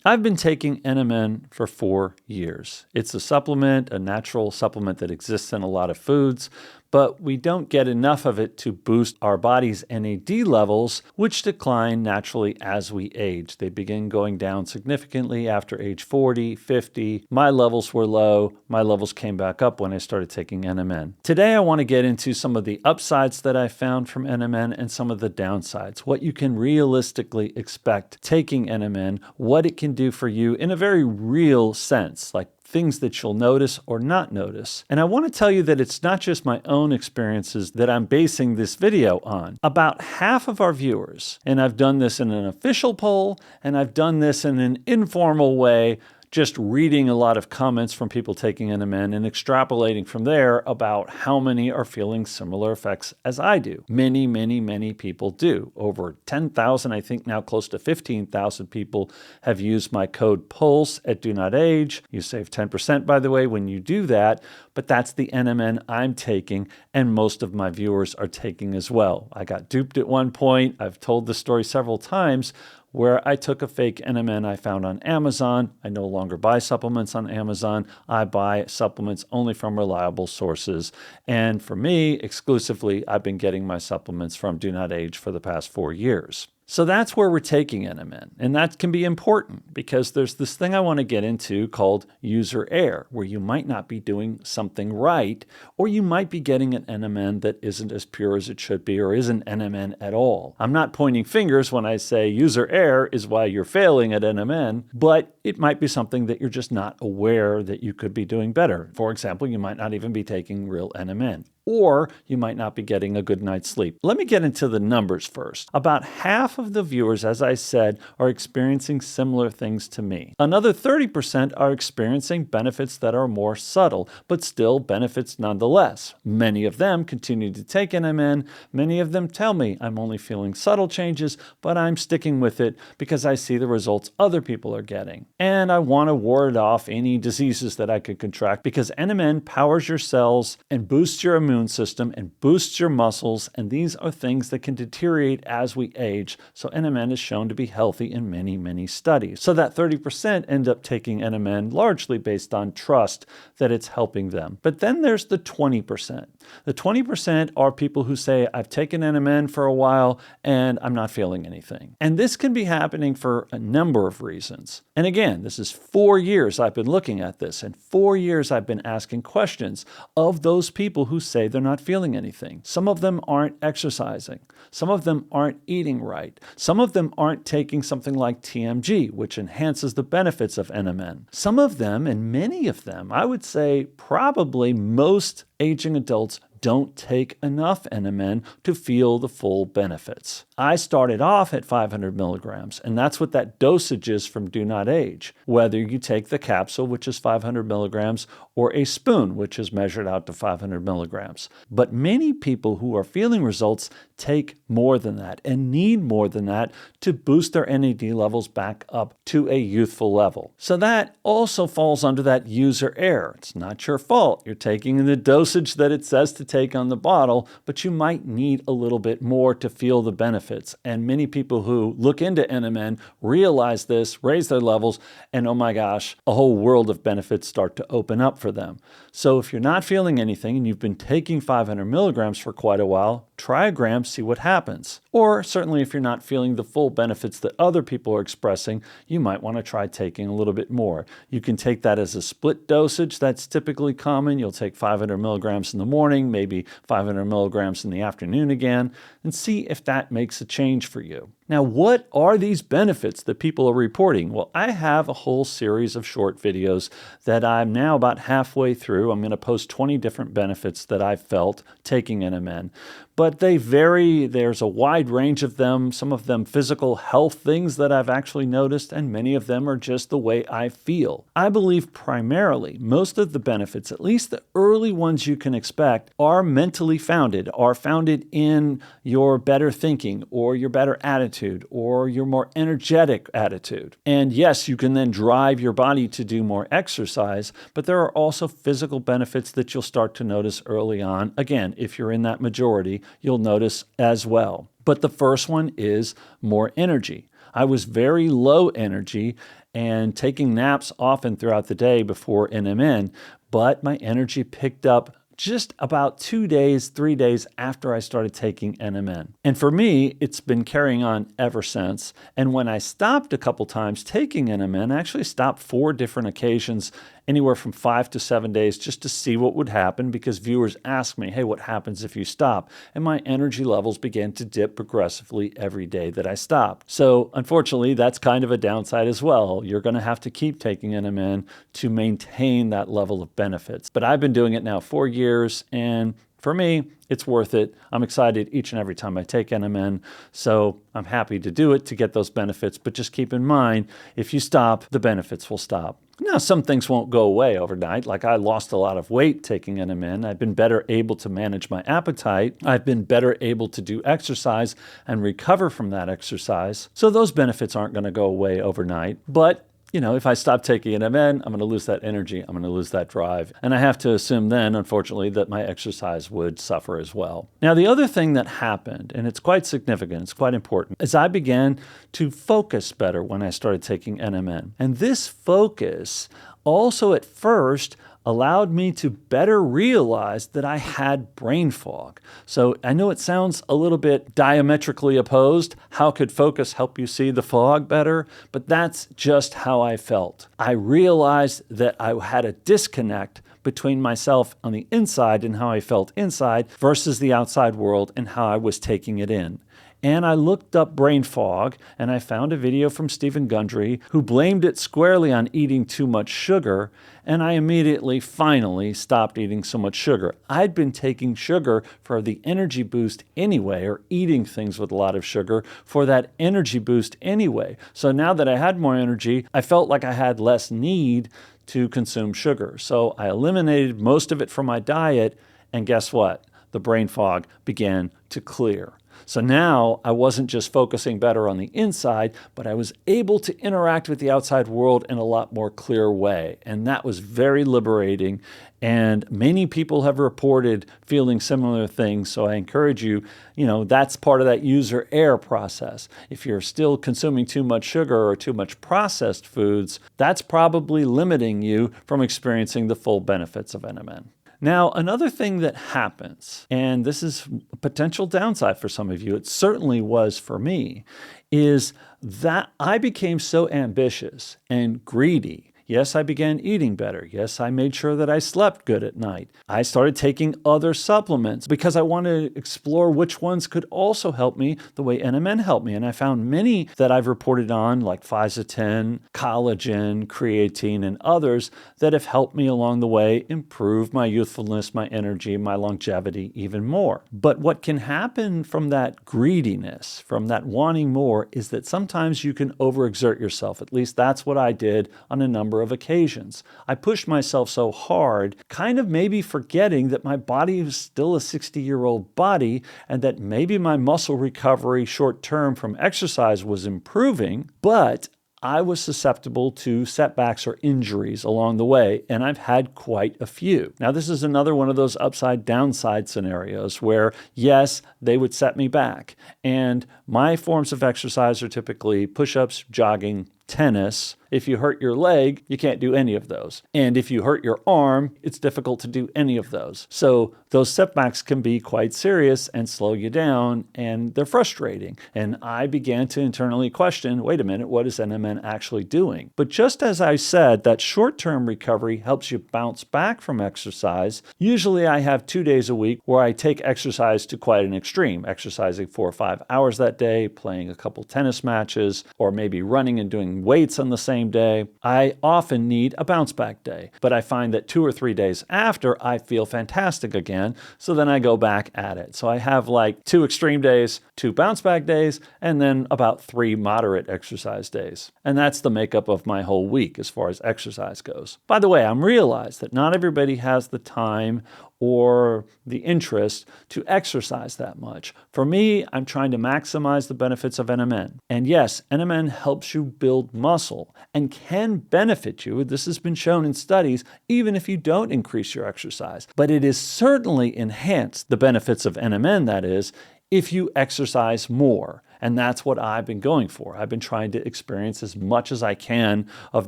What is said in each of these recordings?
I've been taking NMN for 4 years. It's a supplement, a natural supplement that exists in a lot of foods, but we don't get enough of it to boost our body's NAD levels, which decline naturally as we age. They begin going down significantly after age 40, 50. My levels were low. My levels came back up when I started taking NMN. Today, I want to get into some of the upsides that I found from NMN and some of the downsides, what you can realistically expect taking NMN, what it can do for you in a very real sense, like things that you'll notice or not notice. And I want to tell you that it's not just my own experiences that I'm basing this video on. About half of our viewers, and I've done this in an official poll, and I've done this in an informal way, just reading a lot of comments from people taking NMN and extrapolating from there about how many are feeling similar effects as I do. Many, many, many people do. Over 10,000, I think now close to 15,000 people have used my code PULSE at DoNotAge. You save 10%, by the way, when you do that, but that's the NMN I'm taking and most of my viewers are taking as well. I got duped at one point. I've told this story several times where I took a fake NMN I found on Amazon. I no longer buy supplements on Amazon. I buy supplements only from reliable sources. And for me, exclusively, I've been getting my supplements from DoNotAge for the past 4 years. So that's where we're taking NMN, and that can be important because there's this thing I want to get into called user error, where you might not be doing something right, or you might be getting an NMN that isn't as pure as it should be, or isn't NMN at all. I'm not pointing fingers when I say user error is why you're failing at NMN, but it might be something that you're just not aware that you could be doing better. For example, you might not even be taking real NMN. Or you might not be getting a good night's sleep. Let me get into the numbers first. About half of the viewers, as I said, are experiencing similar things to me. Another 30% are experiencing benefits that are more subtle, but still benefits nonetheless. Many of them continue to take NMN. Many of them tell me I'm only feeling subtle changes, but I'm sticking with it because I see the results other people are getting. And I want to ward off any diseases that I could contract because NMN powers your cells and boosts your immune system and boosts your muscles, and these are things that can deteriorate as we age. So NMN is shown to be healthy in many, many studies. So that 30% end up taking NMN largely based on trust that it's helping them. But then there's the 20%. The 20% are people who say, I've taken NMN for a while and I'm not feeling anything. And this can be happening for a number of reasons. And again, this is 4 years I've been looking at this, and 4 years I've been asking questions of those people who say they're not feeling anything. Some of them aren't exercising. Some of them aren't eating right. Some of them aren't taking something like TMG, which enhances the benefits of NMN. Some of them, and many of them, I would say probably most aging adults don't take enough NMN to feel the full benefits. I started off at 500 milligrams, and that's what that dosage is from DoNotAge, whether you take the capsule, which is 500 milligrams, or a spoon, which is measured out to 500 milligrams. But many people who are feeling results take more than that and need more than that to boost their NAD levels back up to a youthful level. So that also falls under that user error. It's not your fault. You're taking the dosage that it says to take on the bottle, but you might need a little bit more to feel the benefits. And many people who look into NMN realize this, raise their levels, and oh my gosh, a whole world of benefits start to open up for them. So if you're not feeling anything and you've been taking 500 milligrams for quite a while, try a gram, see what happens. Or certainly if you're not feeling the full benefits that other people are expressing, you might want to try taking a little bit more. You can take that as a split dosage. That's typically common. You'll take 500 milligrams in the morning, maybe 500 milligrams in the afternoon again, and see if that makes a change for you. Now, what are these benefits that people are reporting? Well, I have a whole series of short videos that I'm now about halfway through. I'm going to post 20 different benefits that I've felt taking NMN. But they vary. There's a wide range of them, some of them physical health things that I've actually noticed, and many of them are just the way I feel. I believe primarily most of the benefits, at least the early ones you can expect, are mentally founded, are founded in your better thinking or your better attitude or your more energetic attitude. And yes, you can then drive your body to do more exercise, but there are also physical benefits that you'll start to notice early on. Again, if you're in that majority, you'll notice as well. But the first one is more energy. I was very low energy, and taking naps often throughout the day before NMN, but my energy picked up just about 2 days, 3 days after I started taking NMN. And for me, it's been carrying on ever since. And when I stopped a couple times taking NMN, I actually stopped 4 different occasions, anywhere from 5 to 7 days, just to see what would happen, because viewers ask me, hey, what happens if you stop? And my energy levels began to dip progressively every day that I stopped. So unfortunately, that's kind of a downside as well. You're going to have to keep taking NMN to maintain that level of benefits. But I've been doing it now 4 years, and for me, it's worth it. I'm excited each and every time I take NMN, so I'm happy to do it to get those benefits. But just keep in mind, if you stop, the benefits will stop. Now, some things won't go away overnight. Like I lost a lot of weight taking NMN. I've been better able to manage my appetite. I've been better able to do exercise and recover from that exercise. So those benefits aren't going to go away overnight. But if I stop taking NMN, I'm going to lose that energy. I'm going to lose that drive. And I have to assume then, unfortunately, that my exercise would suffer as well. Now, the other thing that happened, and it's quite significant, it's quite important, is I began to focus better when I started taking NMN. And this focus also at first allowed me to better realize that I had brain fog. So I know it sounds a little bit diametrically opposed. How could focus help you see the fog better? But that's just how I felt. I realized that I had a disconnect between myself on the inside and how I felt inside versus the outside world and how I was taking it in. And I looked up brain fog, and I found a video from Stephen Gundry who blamed it squarely on eating too much sugar, and I immediately, finally, stopped eating so much sugar. I'd been taking sugar for the energy boost anyway, or eating things with a lot of sugar for that energy boost anyway. So now that I had more energy, I felt like I had less need to consume sugar. So I eliminated most of it from my diet, and guess what? The brain fog began to clear. So now I wasn't just focusing better on the inside, but I was able to interact with the outside world in a lot more clear way. And that was very liberating. And many people have reported feeling similar things. So I encourage you, that's part of that user error process. If you're still consuming too much sugar or too much processed foods, that's probably limiting you from experiencing the full benefits of NMN. Now, another thing that happens, and this is a potential downside for some of you, it certainly was for me, is that I became so ambitious and greedy. Yes, I began eating better. Yes, I made sure that I slept good at night. I started taking other supplements because I wanted to explore which ones could also help me the way NMN helped me. And I found many that I've reported on, like Fisetin, collagen, creatine, and others that have helped me along the way improve my youthfulness, my energy, my longevity even more. But what can happen from that greediness, from that wanting more, is that sometimes you can overexert yourself. At least that's what I did on a number of occasions. I pushed myself so hard, kind of maybe forgetting that my body was still a 60-year-old body and that maybe my muscle recovery short term from exercise was improving, but I was susceptible to setbacks or injuries along the way, and I've had quite a few. Now, this is another one of those upside-downside scenarios where, yes, they would set me back. And my forms of exercise are typically push-ups, jogging, tennis. If you hurt your leg, you can't do any of those. And if you hurt your arm, it's difficult to do any of those. So those setbacks can be quite serious and slow you down, and they're frustrating. And I began to internally question, wait a minute, what is NMN actually doing? But just as I said, that short-term recovery helps you bounce back from exercise. Usually I have 2 days a week where I take exercise to quite an extreme, exercising 4 or 5 hours that day, playing a couple tennis matches, or maybe running and doing weights on the same day. I often need a bounce back day, but I find that 2 or 3 days after, I feel fantastic again. So then I go back at it. So I have like 2 extreme days, 2 bounce back days, and then about 3 moderate exercise days. And that's the makeup of my whole week as far as exercise goes. By the way, I'm realized that not everybody has the time or the interest to exercise that much. For me, I'm trying to maximize the benefits of NMN. And yes, NMN helps you build muscle and can benefit you. This has been shown in studies, even if you don't increase your exercise. But it is certainly enhanced, the benefits of NMN, that is, if you exercise more. And that's what I've been going for. I've been trying to experience as much as I can of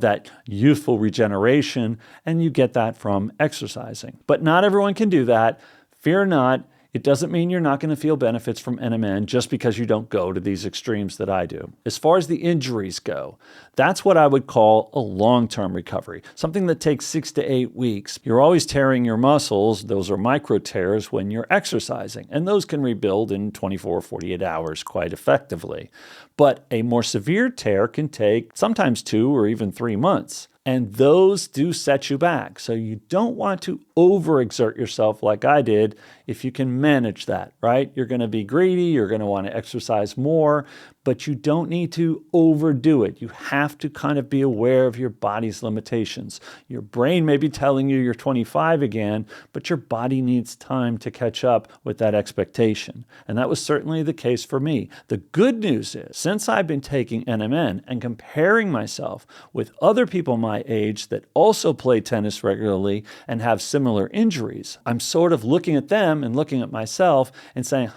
that youthful regeneration, and you get that from exercising. But not everyone can do that. Fear not. It doesn't mean you're not going to feel benefits from NMN just because you don't go to these extremes that I do. As far as the injuries go, that's what I would call a long-term recovery, something that takes 6 to 8 weeks. You're always tearing your muscles. Those are micro tears when you're exercising, and those can rebuild in 24, 48 hours quite effectively. But a more severe tear can take sometimes 2 or even 3 months. And those do set you back. So you don't want to overexert yourself like I did if you can manage that, right? You're going to be greedy. You're going to want to exercise more, but you don't need to overdo it. You have to kind of be aware of your body's limitations. Your brain may be telling you you're 25 again, but your body needs time to catch up with that expectation. And that was certainly the case for me. The good news is, since I've been taking NMN and comparing myself with other people my age that also play tennis regularly and have similar injuries, I'm sort of looking at them and looking at myself and saying,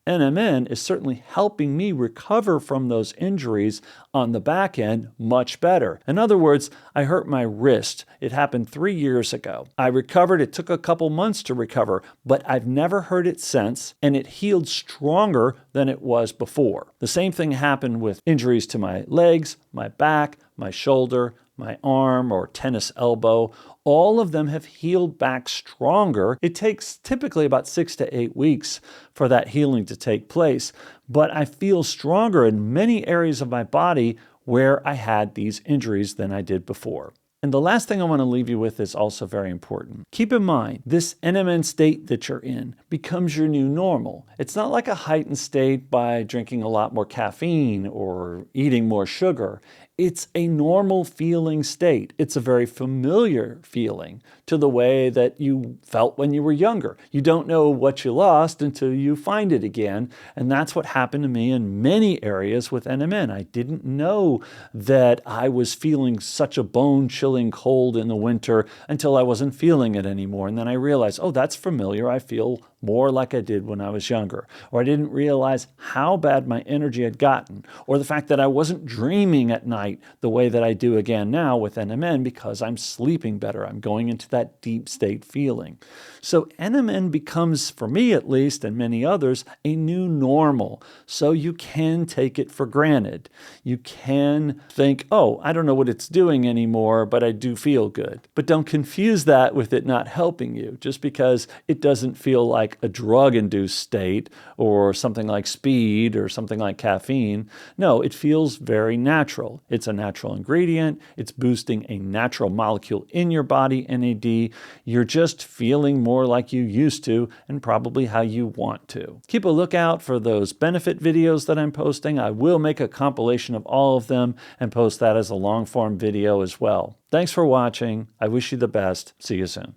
NMN is certainly helping me recover from those injuries on the back end much better. In other words, I hurt my wrist. It happened 3 years ago. I recovered. It took a couple months to recover, but I've never hurt it since, and it healed stronger than it was before. The same thing happened with injuries to my legs, my back, my shoulder, my arm or tennis elbow. All of them have healed back stronger. It takes typically about 6 to 8 weeks for that healing to take place, but I feel stronger in many areas of my body where I had these injuries than I did before. And the last thing I want to leave you with is also very important. Keep in mind, this NMN state that you're in becomes your new normal. It's not like a heightened state by drinking a lot more caffeine or eating more sugar. It's a normal feeling state. It's a very familiar feeling to the way that you felt when you were younger. You don't know what you lost until you find it again. And that's what happened to me in many areas with NMN. I didn't know that I was feeling such a bone-chilling cold in the winter until I wasn't feeling it anymore. And then I realized, oh, that's familiar. I feel more like I did when I was younger. Or I didn't realize how bad my energy had gotten. Or the fact that I wasn't dreaming at night the way that I do again now with NMN because I'm sleeping better. I'm going into that deep state feeling. So NMN becomes, for me at least, and many others, a new normal. So you can take it for granted. You can think, oh, I don't know what it's doing anymore, but I do feel good. But don't confuse that with it not helping you. Just because it doesn't feel like a drug-induced state or something like speed or something like caffeine. No, it feels very natural. It's a natural ingredient. It's boosting a natural molecule in your body, NAD. You're just feeling more like you used to and probably how you want to. Keep a lookout for those benefit videos that I'm posting. I will make a compilation of all of them and post that as a long-form video as well. Thanks for watching. I wish you the best. See you soon.